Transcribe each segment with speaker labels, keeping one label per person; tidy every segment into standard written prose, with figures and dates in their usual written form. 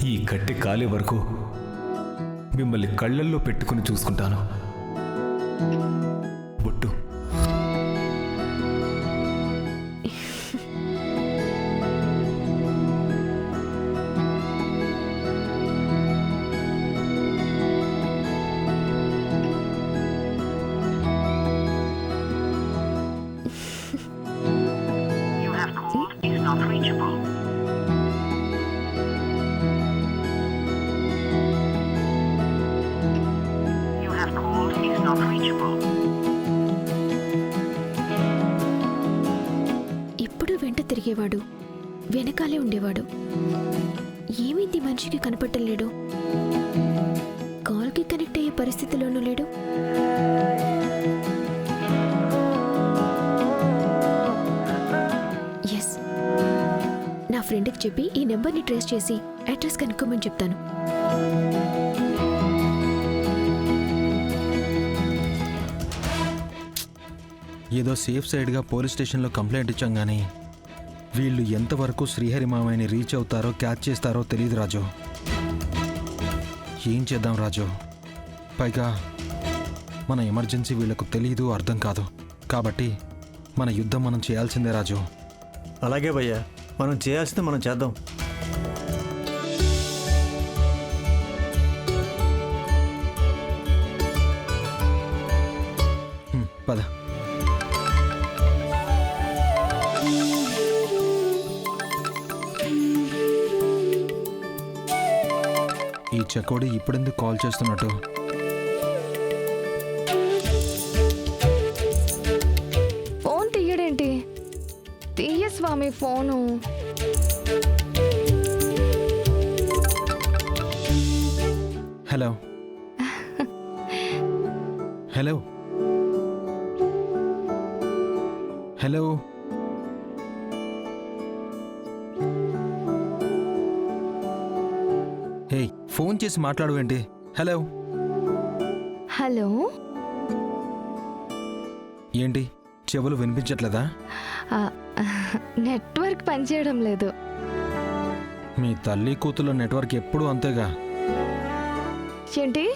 Speaker 1: ఈ కట్టె కాలే వరకు మిమ్మల్ని కళ్ళల్లో పెట్టుకుని చూసుకుంటాను. బొట్టు.
Speaker 2: ఇప్పుడు వెంట తిరిగేవాడు, వెనకాలే ఉండేవాడు. ఏమైంది మనిషికి కనపట్టలేడు? కాల్కి కనెక్ట్ అయ్యే పరిస్థితిలోనూ లేడు. ఎస్, నా ఫ్రెండ్కి చెప్పి ఈ నెంబర్ని ట్రేస్ చేసి అడ్రస్ కనుక్కోమని చెప్తాను.
Speaker 3: ఏదో సేఫ్ సైడ్గా పోలీస్ స్టేషన్లో కంప్లైంట్ ఇచ్చాం కానీ వీళ్ళు ఎంతవరకు శ్రీహరి మామయ్యని రీచ్ అవుతారో క్యాచ్ చేస్తారో తెలియదు రాజు. ఏం చేద్దాం రాజు? పైగా మన ఎమర్జెన్సీ వీళ్ళకు తెలియదు, అర్థం కాదు. కాబట్టి మన యుద్ధం మనం చేయాల్సిందే రాజు.
Speaker 4: అలాగే భయ్యా, మనం చేయాల్సింది మనం చేద్దాం.
Speaker 3: పద. ఈ చెకోడి ఇప్పుడెందుకు కాల్ చేస్తున్నట్టు?
Speaker 5: ఫోన్ తీయడేంటి? తీయ స్వామి phone.
Speaker 3: Hello hello hello. Hey, phone చేసి మాట్లాడవేంటి? హలో
Speaker 5: హలో,
Speaker 3: ఏంటి చెవులు వినిపించట్లేదా?
Speaker 5: నెట్వర్క్ పనిచేయడం లేదు.
Speaker 3: మీ తల్లి కూతుళ్ళ నెట్వర్క్ ఎప్పుడూ అంతేగా.
Speaker 5: ఏంటి?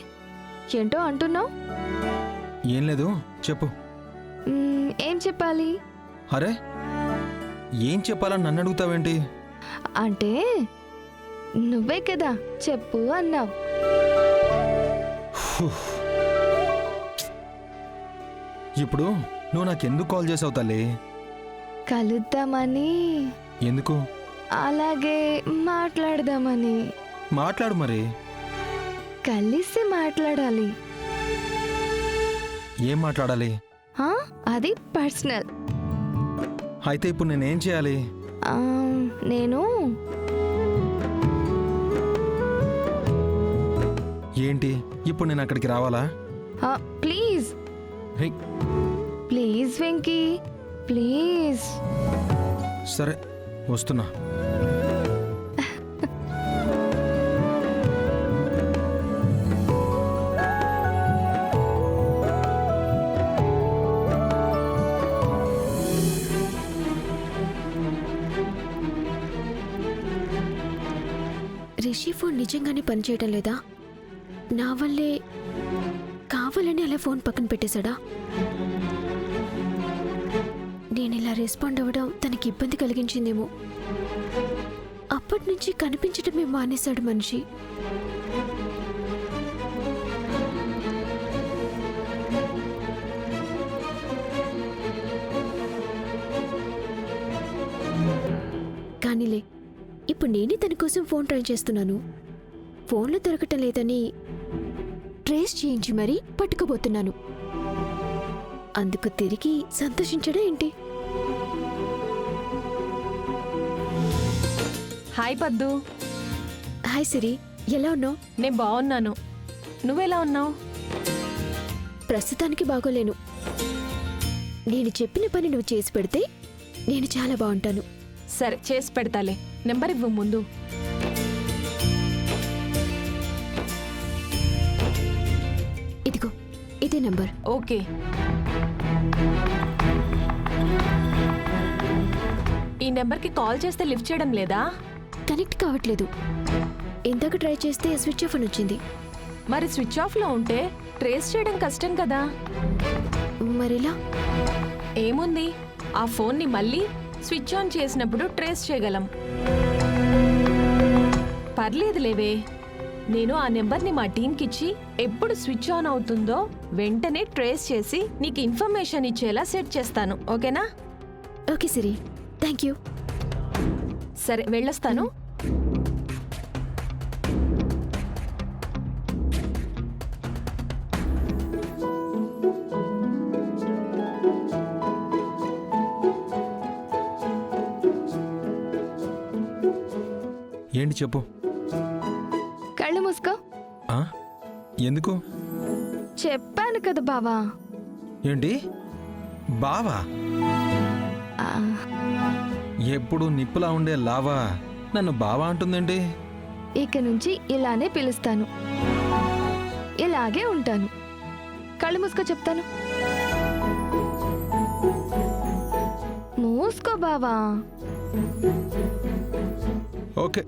Speaker 5: ఏంటో అంటున్నావు?
Speaker 3: ఏం లేదు, చెప్పు.
Speaker 5: ఏం చెప్పాలి?
Speaker 3: అరే, ఏం చెప్పాలని నన్ను అడుగుతావేంటి?
Speaker 5: అంటే నువ్వే కదా చెప్పు అన్నావు.
Speaker 3: ఇప్పుడు నువ్వు నాకెందుకు కాల్ చేసావు తల్లి?
Speaker 5: కలుద్దామని.
Speaker 3: ఎందుకు?
Speaker 5: అలాగే మాట్లాడదామని.
Speaker 3: మాట్లాడు మరి.
Speaker 5: కలిసి మాట్లాడాలి.
Speaker 3: ఏం మాట్లాడాలి?
Speaker 5: అది పర్సనల్.
Speaker 3: అయితే ఇప్పుడు నేనేం చేయాలి?
Speaker 5: నేను
Speaker 3: ఏంటి ఇప్పుడు నేను అక్కడికి రావాలా?
Speaker 5: Please
Speaker 3: hey,
Speaker 5: please Venky, please.
Speaker 3: సరే వస్తున్నా.
Speaker 2: రిషి ఫోన్ నిజంగానే పనిచేయడం లేదా? నా వల్లే కావాలని అలా ఫోన్ పక్కన పెట్టేశాడా? నేను ఇలా రెస్పాండ్ అవ్వడం తనకి ఇబ్బంది కలిగించిందేమో. అప్పటి నుంచి కనిపించటమే మానేశాడు మనిషి. కానీలే, ఇప్పుడు నేనే తన కోసం ఫోన్ ట్రై చేస్తున్నాను. ఫోన్లో దొరకటం లేదని ట్రేస్ చేయించి మరీ పట్టుకోబోతున్నాను. అందుకు తిరిగి సంతోషించడా ఏంటి?
Speaker 6: హాయ్ పద్దు.
Speaker 2: హాయ్ సిరి, ఎలా ఉన్నావు?
Speaker 6: నేను బాగున్నాను, నువ్వెలా ఉన్నావు?
Speaker 2: ప్రస్తుతానికి బాగోలేను. నేను చెప్పిన పని నువ్వు చేసి పెడితే నేను చాలా బాగుంటాను.
Speaker 6: సరే చేసి పెడతాలే, నెంబర్ ఇవ్వు ముందు.
Speaker 2: ఇదిగో, ఇదే నంబర్.
Speaker 6: ఓకే. ఈ నెంబర్కి కాల్ చేస్తే లిఫ్ట్ చేయడం లేదా?
Speaker 2: కనెక్ట్ కావట్లేదు. ఇందాక ట్రై చేస్తే స్విచ్ ఆఫ్ అని వచ్చింది.
Speaker 6: మరి స్విచ్ ఆఫ్లో ఉంటే ట్రేస్ చేయడం కష్టం కదా.
Speaker 2: మరెలా?
Speaker 6: ఏముంది, ఆ ఫోన్ని మళ్ళీ స్విచ్ ఆన్ చేసినప్పుడు ట్రేస్ చేయగలం. పర్లేదులేవే, నేను ఆ నెంబర్ని మా టీంకిచ్చి ఎప్పుడు స్విచ్ ఆన్ అవుతుందో వెంటనే ట్రేస్ చేసి నీకు ఇన్ఫర్మేషన్ ఇచ్చేలా సెట్ చేస్తాను. ఓకేనా?
Speaker 2: Okay Siri, thank you.
Speaker 6: సరే, వెళ్ళొస్తాను.
Speaker 3: ఏంటి చెప్పు.
Speaker 5: కళ్ళు మూసుకో.
Speaker 3: ఆ? ఎందుకు?
Speaker 5: చెప్పాను కదా బావా.
Speaker 3: ఏంటి బావా?
Speaker 5: ఆ,
Speaker 3: ఎప్పుడు నిప్పులా ఉండే లావా నన్ను బావా అంటుందేంటి?
Speaker 5: ఇక నుంచి ఇలానే పిలుస్తాను, ఇలాగే ఉంటాను. కళ్ళు మూసుకో చెప్తాను. మూసుకో బావా.
Speaker 3: ఓకే.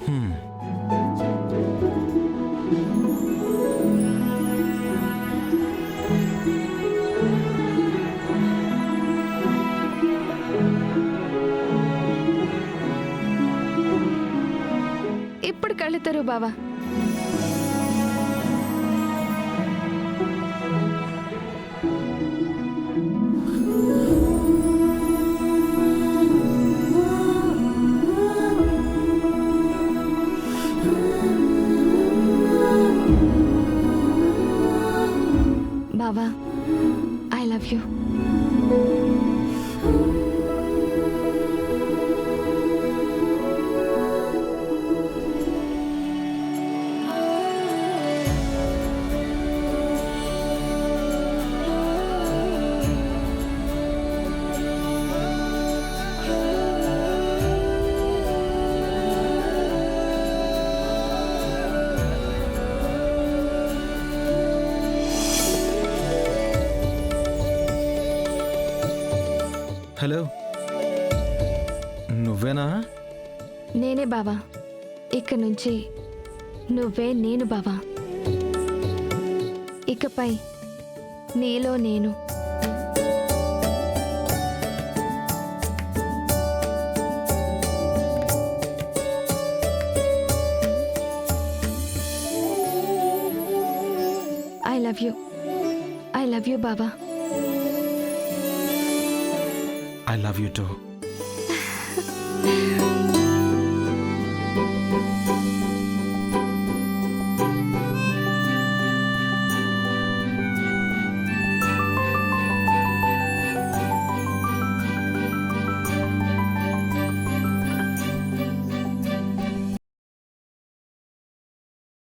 Speaker 3: హ్మ్.
Speaker 5: ఇప్పుడు కళ్ళు తెరువు బావా. బావా, ఐ లవ్ యూ.
Speaker 3: హలో, నువ్వేనా?
Speaker 5: నేనే బావా. ఇక నుంచి నువ్వే నేను బావా. ఇకపై నీలో నేను. I love you. I love you బావా.
Speaker 3: I love you too.